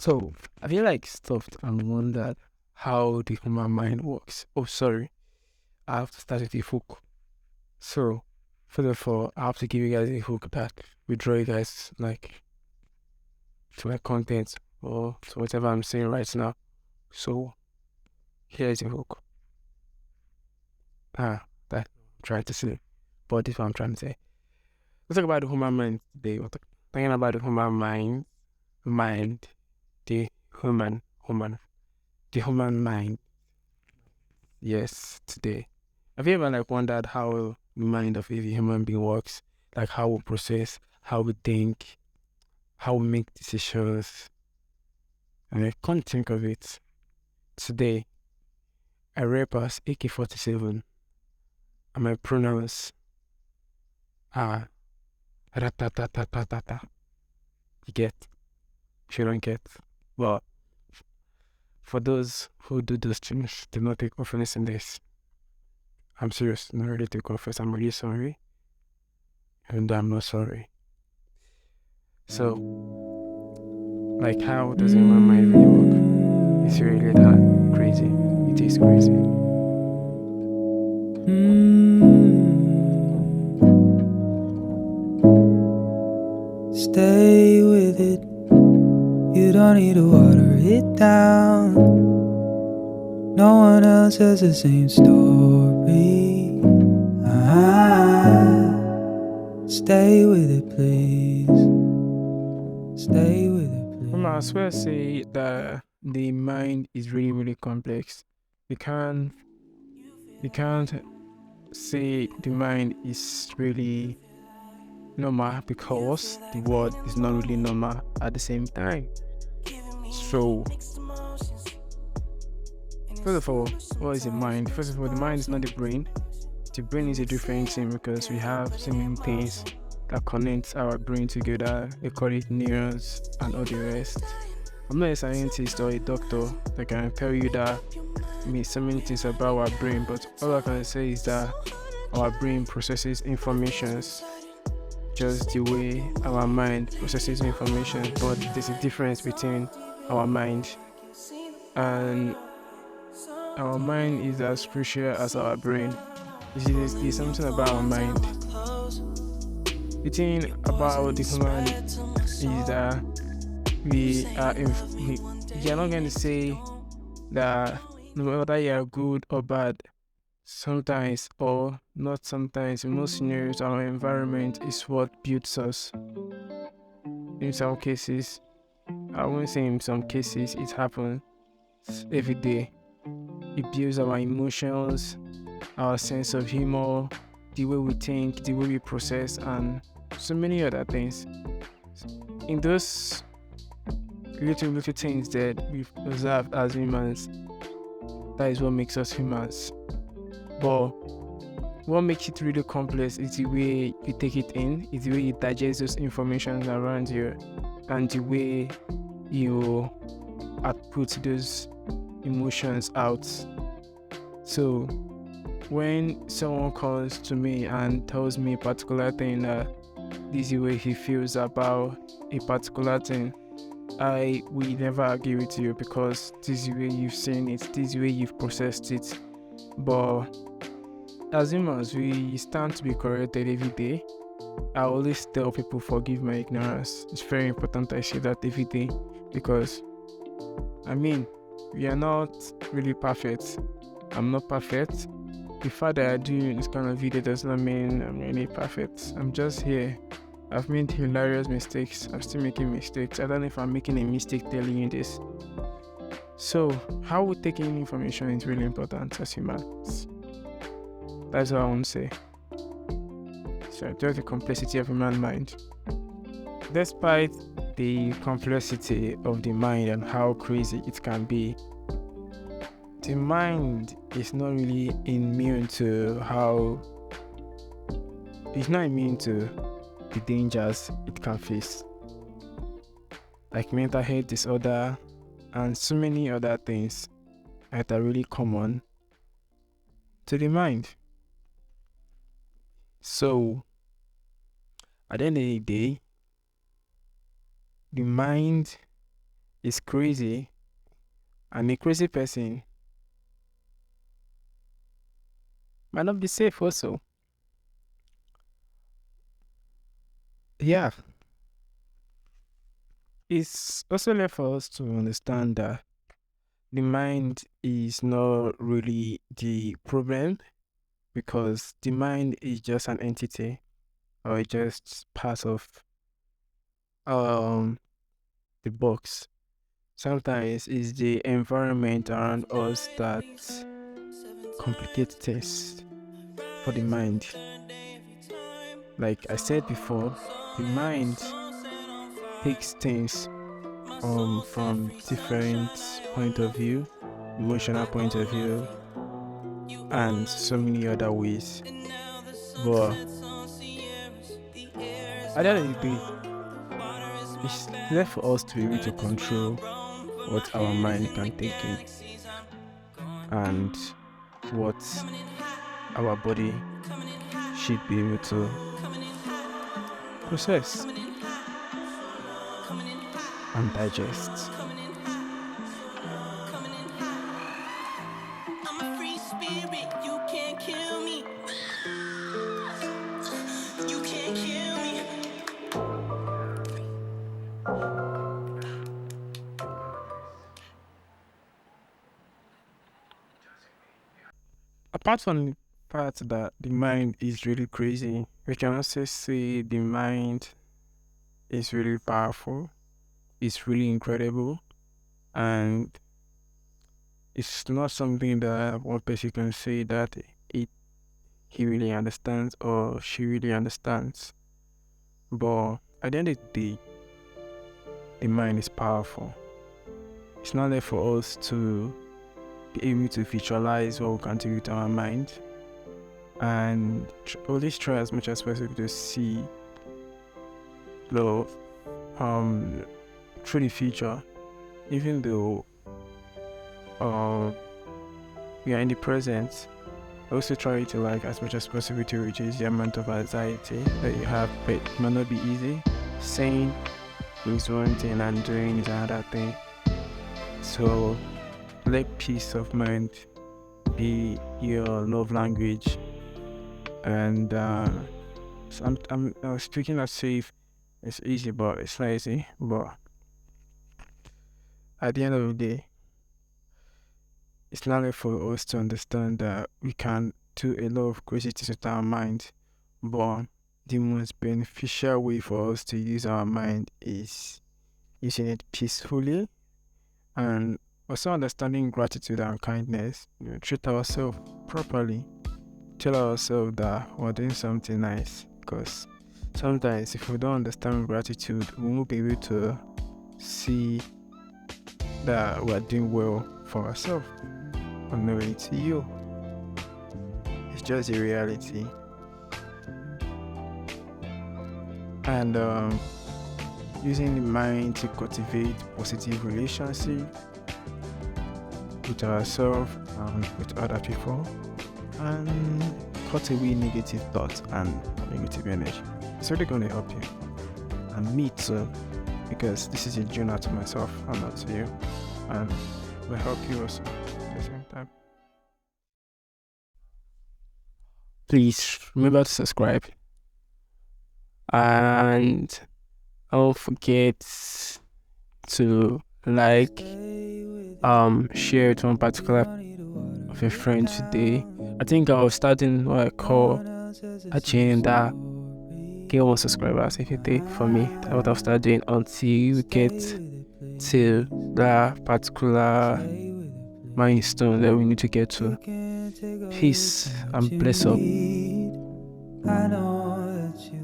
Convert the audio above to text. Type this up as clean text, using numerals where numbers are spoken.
So, I feel like stopped and wondered how the human mind works. Oh, sorry, I have to start with a hook. So, first of all, I have to give you guys a hook that will draw you guys like to my content or to whatever I'm saying right now. So, here's a hook. That I'm trying to say, but this is what I'm trying to say. Let's talk about the human mind today. We're talking about the human mind, the the human mind. Yes, today. Have you ever like wondered how the mind of a human being works? Like how we process, how we think, how we make decisions. And I can't think of it. Today, I rap as AK-47 and my pronouns are ratatatatata. You get? If you don't get. Well, for those who do those things, do not take offense in this. I'm serious, not really take offense. I'm really sorry. Even though I'm not sorry. So, like, how does human mind really work? It's really that crazy. It is crazy. Stay with it. You don't need to water it down. No one else has the same story. Stay with it, please. Stay with it, please. I swear to say that the mind is really, really complex. You can't say the mind is really normal because the world is not really normal at the same time. So, first of all, what is the mind? First of all, the mind is not the brain. The brain is a different thing because we have so many things that connect our brain together. They call it neurons and all the rest. I'm not a scientist or a doctor that can tell you that so many things about our brain, but all I can say is that our brain processes informations just the way our mind processes information, but there's a difference between our mind, and our mind is as crucial as our brain. There's something about our mind. The thing about the human is that we are not going to say that no matter whether you are good or bad, sometimes or not sometimes, in most scenarios, our environment is what builds us. In some cases, I won't say in some cases, it happens every day. It builds our emotions, our sense of humor, the way we think, the way we process, and so many other things. In those little things that we've observed as humans, that is what makes us humans. But what makes it really complex is the way you take it in, is the way you digest those information around you, and the way you output those emotions out. So when someone comes to me and tells me a particular thing, this is the way he feels about a particular thing, I will never agree with you because this is the way you've seen it, this is the way you've processed it. But as humans, we stand to be corrected every day. I always tell people, forgive my ignorance. It's very important I say that every day because, we are not really perfect. I'm not perfect. The fact that I do this kind of video does not mean I'm really perfect. I'm just here. I've made hilarious mistakes. I'm still making mistakes. I don't know if I'm making a mistake telling you this. So, how we take in information is really important as humans. That's what I want to say. So, just the complexity of human mind. Despite the complexity of the mind and how crazy it can be, the mind is not really immune to the dangers it can face, like mental health disorder and so many other things that are really common to the mind. So, at the end of the day, the mind is crazy, and a crazy person might not be safe also. Yeah, it's also left for us to understand that the mind is not really the problem, because the mind is just an entity, or just part of um the box. Sometimes it's the environment around us that complicates things for the mind. Like I said before, the mind takes things from different point of view, emotional point of view, and so many other ways. But at the end of the day, it's left for us to be able to control what our mind can take in and what our body should be able to process and digest. Apart from the fact that the mind is really crazy, we can also say the mind is really powerful, it's really incredible, and it's not something that one person can say that it he really understands or she really understands. But at the end of the day, the mind is powerful. It's not there for us to be able to visualize what we can do with our mind, and always try as much as possible to see the through the future, even though we are in the present. Also try to, like, as much as possible to reduce the amount of anxiety that you have, but it might not be easy. Saying is one thing and doing is another thing. So let peace of mind be your love language. And so I'm speaking as if it's easy, but it's not easy. But at the end of the day, it's not left for us to understand that we can do a lot of crazy things with our mind, but the most beneficial way for us to use our mind is using it peacefully, and also understanding gratitude and kindness. Treat ourselves properly. Tell ourselves that we're doing something nice, because sometimes if we don't understand gratitude, we won't be able to see that we're doing well for ourselves. Unknowing to you, it's just a reality. And using the mind to cultivate positive relationship with ourselves and with other people, and cut away negative thoughts and negative energy. It's really going to help you, and me too, because this is a journey to myself and not to you, and will help you also at the same time. Please remember to subscribe, and don't forget to like, share it to one particular of your friends today. I think I was starting what I call a chain that get 1 subscribers if you take for me. That's what I'll start doing until you get to that particular milestone that we need to get to. Peace and bless up. I know that you